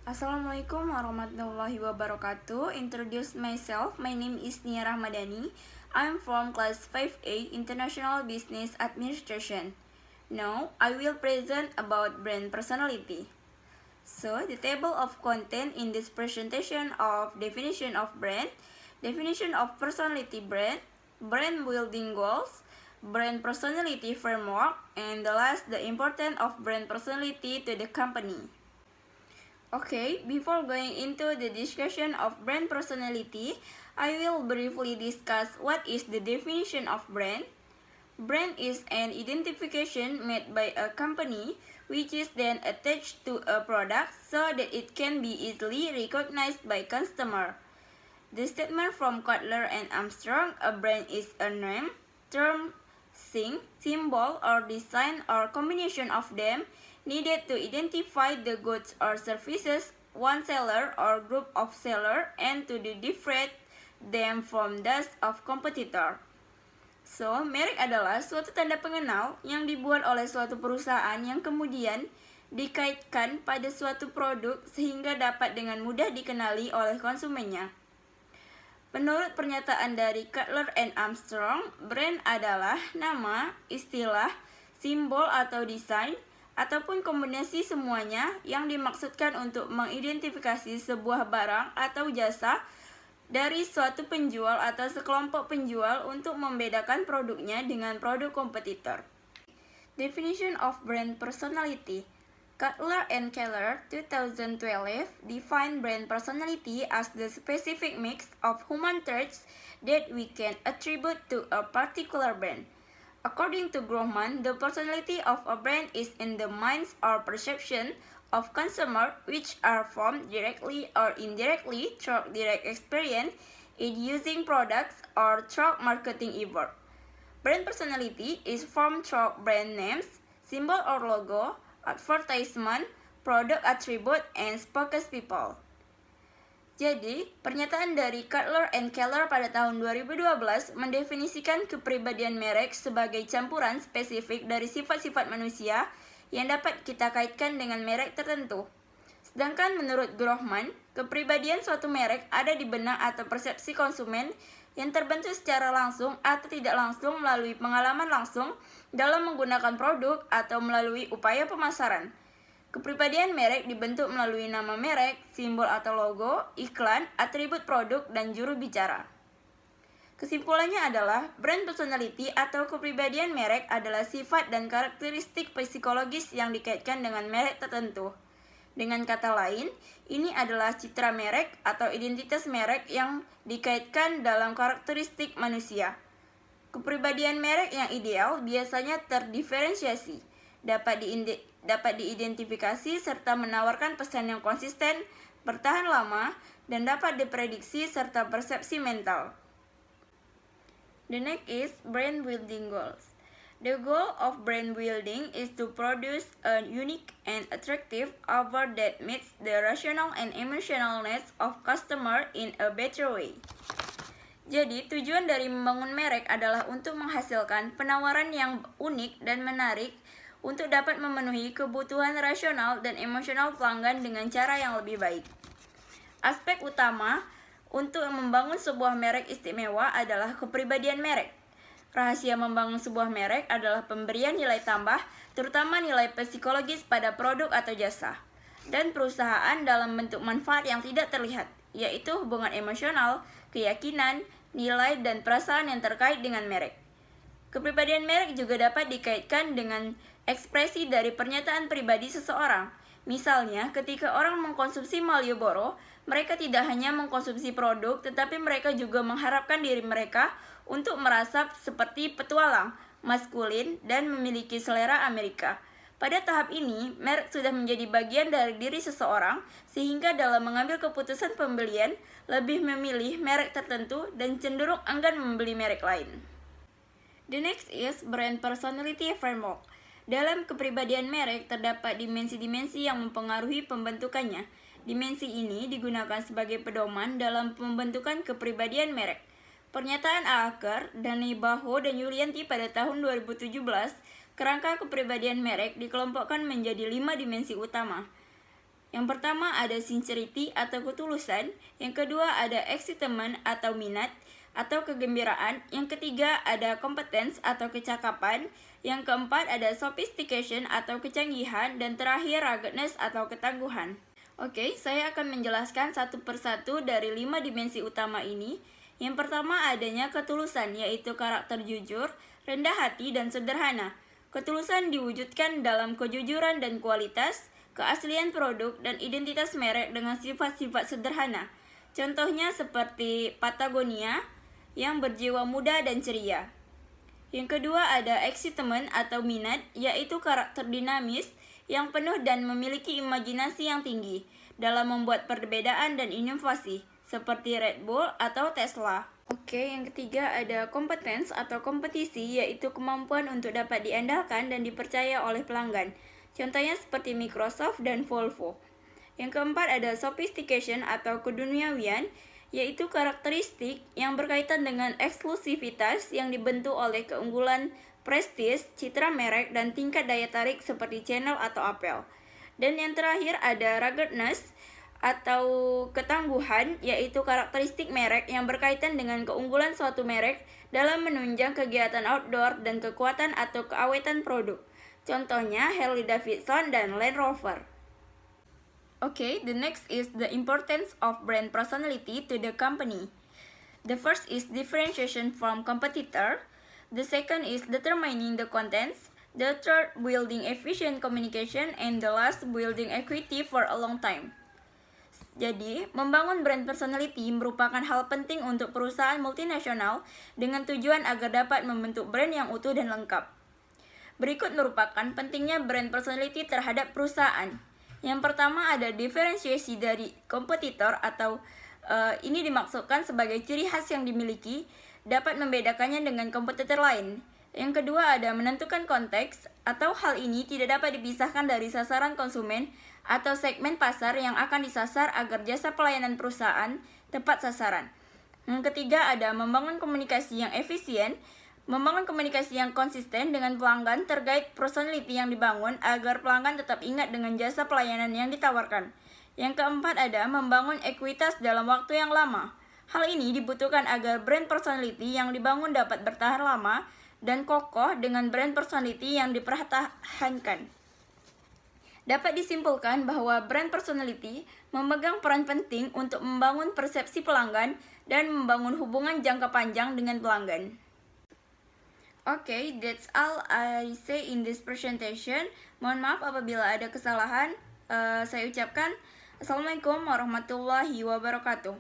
Assalamualaikum warahmatullahi wabarakatuh. Introduce myself. My name is Nia Rahmadani. I'm from class 5A International Business Administration. Now, I will present about brand personality. So, the table of content in this presentation of definition of brand, definition of personality brand, brand building goals, brand personality framework, and the last, the importance of brand personality to the company. Okay, before going into the discussion of brand personality, I will briefly discuss what is the definition of brand. Brand is an identification made by a company which is then attached to a product so that it can be easily recognized by customer. The statement from Cutler and Armstrong, a brand is a name, term, thing, symbol, or design or combination of them needed to identify the goods or services one seller or group of seller and to differentiate them from those of competitor. So, merek adalah suatu tanda pengenal yang dibuat oleh suatu perusahaan yang kemudian dikaitkan pada suatu produk sehingga dapat dengan mudah dikenali oleh konsumennya. Menurut pernyataan dari Cutler and Armstrong, brand adalah nama, istilah, simbol atau desain, ataupun kombinasi semuanya yang dimaksudkan untuk mengidentifikasi sebuah barang atau jasa dari suatu penjual atau sekelompok penjual untuk membedakan produknya dengan produk kompetitor. Definition of brand personality. Cutler and Keller 2012 define brand personality as the specific mix of human traits that we can attribute to a particular brand. According to Grohman, the personality of a brand is in the minds or perception of consumer, which are formed directly or indirectly through direct experience in using products or through marketing effort. Brand personality is formed through brand names, symbol or logo, advertisement, product attribute, and spokespeople. Jadi, pernyataan dari Cutler and Keller pada tahun 2012 mendefinisikan kepribadian merek sebagai campuran spesifik dari sifat-sifat manusia yang dapat kita kaitkan dengan merek tertentu. Sedangkan menurut Grohman, kepribadian suatu merek ada di benak atau persepsi konsumen yang terbentuk secara langsung atau tidak langsung melalui pengalaman langsung dalam menggunakan produk atau melalui upaya pemasaran. Kepribadian merek dibentuk melalui nama merek, simbol atau logo, iklan, atribut produk, dan juru bicara. Kesimpulannya adalah, brand personality atau kepribadian merek adalah sifat dan karakteristik psikologis yang dikaitkan dengan merek tertentu. Dengan kata lain, ini adalah citra merek atau identitas merek yang dikaitkan dalam karakteristik manusia. Kepribadian merek yang ideal biasanya terdiferensiasi, dapat diidentifikasi serta menawarkan pesan yang konsisten, bertahan lama, dan dapat diprediksi serta persepsi mental. The next is brand building goals. The goal of brand building is to produce a unique and attractive offer that meets the rational and emotional needs of customer in a better way. Jadi, tujuan dari membangun merek adalah untuk menghasilkan penawaran yang unik dan menarik untuk dapat memenuhi kebutuhan rasional dan emosional pelanggan dengan cara yang lebih baik. Aspek utama untuk membangun sebuah merek istimewa adalah kepribadian merek. Rahasia membangun sebuah merek adalah pemberian nilai tambah, terutama nilai psikologis pada produk atau jasa, dan perusahaan dalam bentuk manfaat yang tidak terlihat, yaitu hubungan emosional, keyakinan, nilai, dan perasaan yang terkait dengan merek. Kepribadian merek juga dapat dikaitkan dengan ekspresi dari pernyataan pribadi seseorang. Misalnya, ketika orang mengkonsumsi Marlboro, mereka tidak hanya mengkonsumsi produk, tetapi mereka juga mengharapkan diri mereka untuk merasa seperti petualang, maskulin, dan memiliki selera Amerika. Pada tahap ini, merek sudah menjadi bagian dari diri seseorang, sehingga dalam mengambil keputusan pembelian, lebih memilih merek tertentu dan cenderung enggan membeli merek lain. The next is brand personality framework. Dalam kepribadian merek terdapat dimensi-dimensi yang mempengaruhi pembentukannya. Dimensi ini digunakan sebagai pedoman dalam pembentukan kepribadian merek. Pernyataan Aaker, Dani Baho, dan Yulianti pada tahun 2017, kerangka kepribadian merek dikelompokkan menjadi 5 dimensi utama. Yang pertama ada sincerity atau ketulusan, yang kedua ada excitement atau minat atau kegembiraan, yang ketiga ada competence atau kecakapan, yang keempat ada sophistication atau kecanggihan, dan terakhir ruggedness atau ketangguhan. Oke, saya akan menjelaskan satu persatu dari 5 dimensi utama ini. Yang pertama adanya ketulusan, yaitu karakter jujur, rendah hati, dan sederhana. Ketulusan diwujudkan dalam kejujuran dan kualitas, keaslian produk, dan identitas merek dengan sifat-sifat sederhana. Contohnya seperti Patagonia yang berjiwa muda dan ceria. Yang kedua ada excitement atau minat, yaitu karakter dinamis yang penuh dan memiliki imajinasi yang tinggi dalam membuat perbedaan dan inovasi, seperti Red Bull atau Tesla. Oke, yang ketiga ada competence atau kompetisi, yaitu kemampuan untuk dapat diandalkan dan dipercaya oleh pelanggan. Contohnya seperti Microsoft dan Volvo. Yang keempat ada sophistication atau keduniawian, yaitu karakteristik yang berkaitan dengan eksklusivitas yang dibentuk oleh keunggulan prestis, citra merek, dan tingkat daya tarik seperti channel atau apel. Dan yang terakhir ada ruggedness atau ketangguhan, yaitu karakteristik merek yang berkaitan dengan keunggulan suatu merek dalam menunjang kegiatan outdoor dan kekuatan atau keawetan produk. Contohnya Harley Davidson dan Land Rover. Okay, the next is the importance of brand personality to the company. The first is differentiation from competitor. The second is determining the contents. The third, building efficient communication. And the last, building equity for a long time. Jadi, membangun brand personality merupakan hal penting untuk perusahaan multinasional dengan tujuan agar dapat membentuk brand yang utuh dan lengkap. Berikut merupakan pentingnya brand personality terhadap perusahaan. Yang pertama ada diferensiasi dari kompetitor atau ini dimaksudkan sebagai ciri khas yang dimiliki dapat membedakannya dengan kompetitor lain. Yang kedua ada menentukan konteks atau hal ini tidak dapat dipisahkan dari sasaran konsumen atau segmen pasar yang akan disasar agar jasa pelayanan perusahaan tepat sasaran. Yang ketiga ada membangun komunikasi yang efisien. Membangun komunikasi yang konsisten dengan pelanggan terkait personality yang dibangun agar pelanggan tetap ingat dengan jasa pelayanan yang ditawarkan. Yang keempat ada membangun ekuitas dalam waktu yang lama. Hal ini dibutuhkan agar brand personality yang dibangun dapat bertahan lama dan kokoh dengan brand personality yang dipertahankan. Dapat disimpulkan bahwa brand personality memegang peran penting untuk membangun persepsi pelanggan dan membangun hubungan jangka panjang dengan pelanggan. Okay, that's all I say in this presentation. Mohon maaf apabila ada kesalahan. Saya ucapkan Assalamualaikum warahmatullahi wabarakatuh.